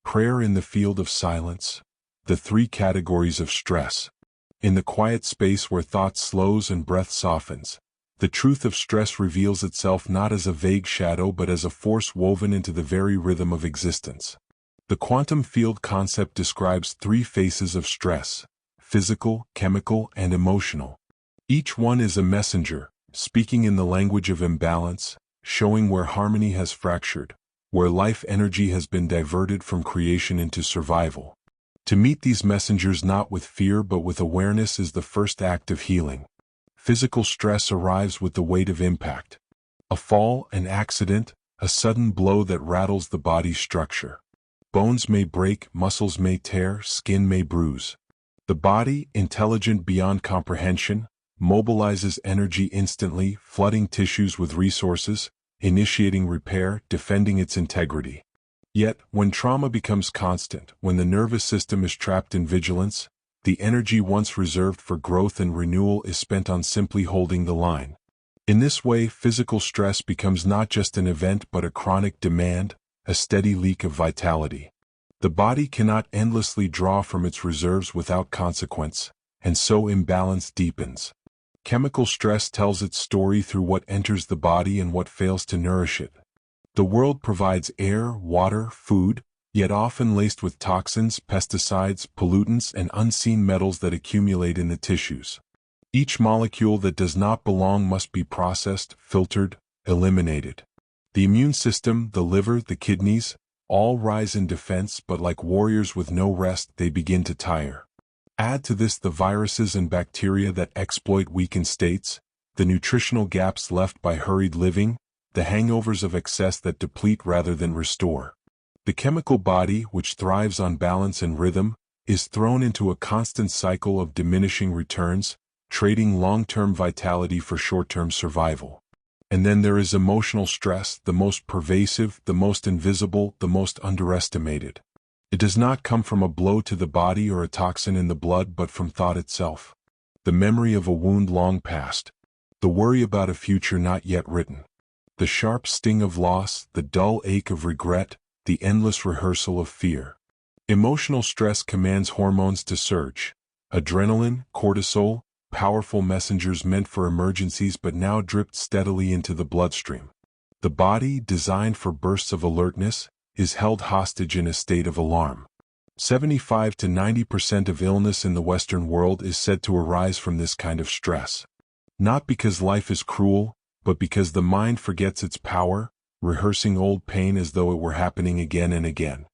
Prayer in the field of silence. The three categories of stress. In the quiet space where thought slows and breath softens, the truth of stress reveals itself not as a vague shadow but as a force woven into the very rhythm of existence. The quantum field concept describes three phases of stress: physical, chemical, and emotional. Each one is a messenger, speaking in the language of imbalance, showing where harmony has fractured, where life energy has been diverted from creation into survival. To meet these messengers not with fear but with awareness is the first act of healing. Physical stress arrives with the weight of impact. A fall, an accident, a sudden blow that rattles the body's structure. Bones may break, muscles may tear, skin may bruise. The body, intelligent beyond comprehension, mobilizes energy instantly, flooding tissues with resources, initiating repair, defending its integrity. Yet, when trauma becomes constant, when the nervous system is trapped in vigilance, the energy once reserved for growth and renewal is spent on simply holding the line. In this way, physical stress becomes not just an event but a chronic demand, a steady leak of vitality. The body cannot endlessly draw from its reserves without consequence, and so imbalance deepens. Chemical stress tells its story through what enters the body and what fails to nourish it. The world provides air, water, food, yet often laced with toxins, pesticides, pollutants, and unseen metals that accumulate in the tissues. Each molecule that does not belong must be processed, filtered, eliminated. The immune system, the liver, the kidneys, all rise in defense, but like warriors with no rest, they begin to tire. Add to this the viruses and bacteria that exploit weakened states, the nutritional gaps left by hurried living, the hangovers of excess that deplete rather than restore. The chemical body, which thrives on balance and rhythm, is thrown into a constant cycle of diminishing returns, trading long-term vitality for short-term survival. And then there is emotional stress, the most pervasive, the most invisible, the most underestimated. It does not come from a blow to the body or a toxin in the blood but from thought itself. The memory of a wound long past. The worry about a future not yet written. The sharp sting of loss, the dull ache of regret, the endless rehearsal of fear. Emotional stress commands hormones to surge. Adrenaline, cortisol, powerful messengers meant for emergencies but now dripped steadily into the bloodstream. The body, designed for bursts of alertness, is held hostage in a state of alarm. 75 to 90% of illness in the Western world is said to arise from this kind of stress. Not because life is cruel, but because the mind forgets its power, rehearsing old pain as though it were happening again and again.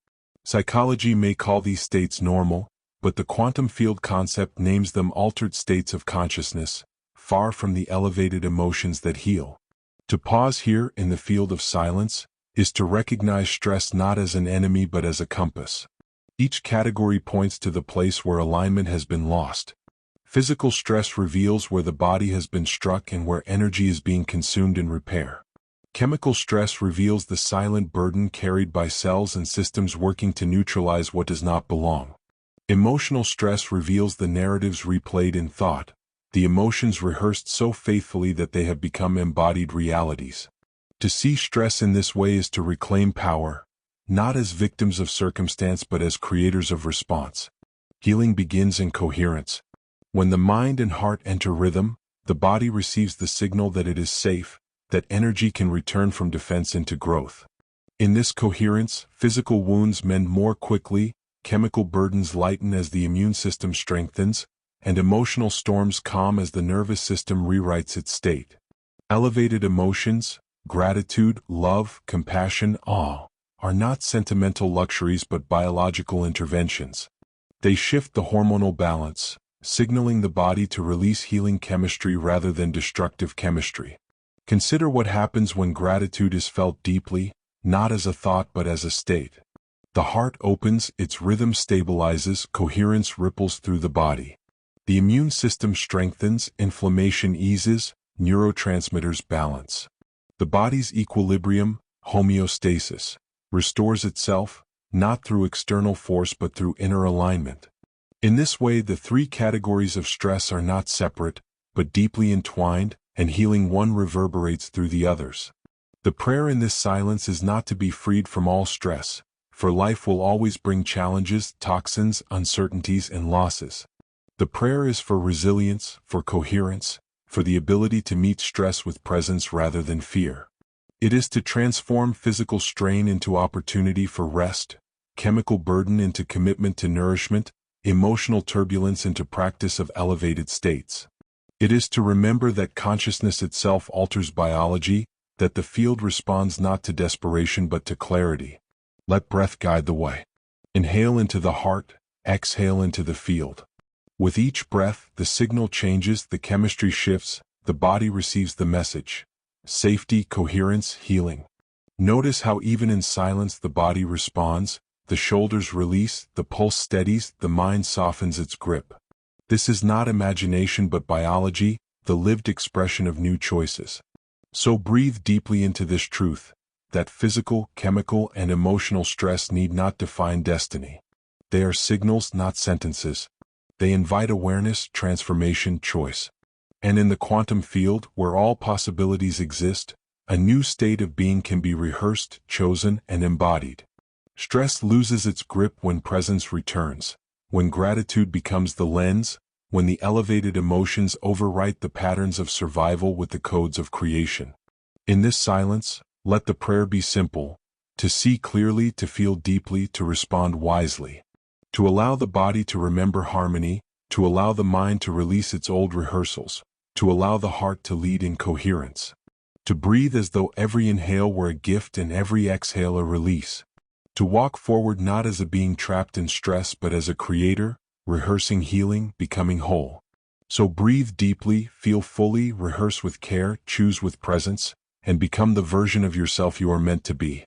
Psychology may call these states normal, but the quantum field concept names them altered states of consciousness, far from the elevated emotions that heal. To pause here in the field of silence is to recognize stress not as an enemy but as a compass. Each category points to the place where alignment has been lost. Physical stress reveals where the body has been struck and where energy is being consumed in repair. Chemical stress reveals the silent burden carried by cells and systems working to neutralize what does not belong. Emotional stress reveals the narratives replayed in thought, the emotions rehearsed so faithfully that they have become embodied realities. To see stress in this way is to reclaim power, not as victims of circumstance but as creators of response. Healing begins in coherence. When the mind and heart enter rhythm, the body receives the signal that it is safe, that energy can return from defense into growth. In this coherence, physical wounds mend more quickly, chemical burdens lighten as the immune system strengthens, and emotional storms calm as the nervous system rewrites its state. Elevated emotions, gratitude, love, compassion, awe, are not sentimental luxuries but biological interventions. They shift the hormonal balance, signaling the body to release healing chemistry rather than destructive chemistry. Consider what happens when gratitude is felt deeply, not as a thought but as a state. The heart opens, its rhythm stabilizes, coherence ripples through the body. The immune system strengthens, inflammation eases, neurotransmitters balance. The body's equilibrium, homeostasis, restores itself, not through external force but through inner alignment. In this way, the three categories of stress are not separate, but deeply entwined, and healing one reverberates through the others. The prayer in this silence is not to be freed from all stress, for life will always bring challenges, toxins, uncertainties, and losses. The prayer is for resilience, for coherence, for the ability to meet stress with presence rather than fear. It is to transform physical strain into opportunity for rest, chemical burden into commitment to nourishment, emotional turbulence into practice of elevated states. It is to remember that consciousness itself alters biology, that the field responds not to desperation but to clarity. Let breath guide the way. Inhale into the heart, exhale into the field. With each breath, the signal changes, the chemistry shifts, the body receives the message. Safety, coherence, healing. Notice how even in silence the body responds, the shoulders release, the pulse steadies, the mind softens its grip. This is not imagination but biology, the lived expression of new choices. So breathe deeply into this truth, that physical, chemical, and emotional stress need not define destiny. They are signals, not sentences. They invite awareness, transformation, choice. And in the quantum field, where all possibilities exist, a new state of being can be rehearsed, chosen, and embodied. Stress loses its grip when presence returns, when gratitude becomes the lens, when the elevated emotions overwrite the patterns of survival with the codes of creation. In this silence, let the prayer be simple: to see clearly, to feel deeply, to respond wisely. To allow the body to remember harmony, to allow the mind to release its old rehearsals, to allow the heart to lead in coherence. To breathe as though every inhale were a gift and every exhale a release. To walk forward not as a being trapped in stress but as a creator, rehearsing healing, becoming whole. So breathe deeply, feel fully, rehearse with care, choose with presence, and become the version of yourself you are meant to be.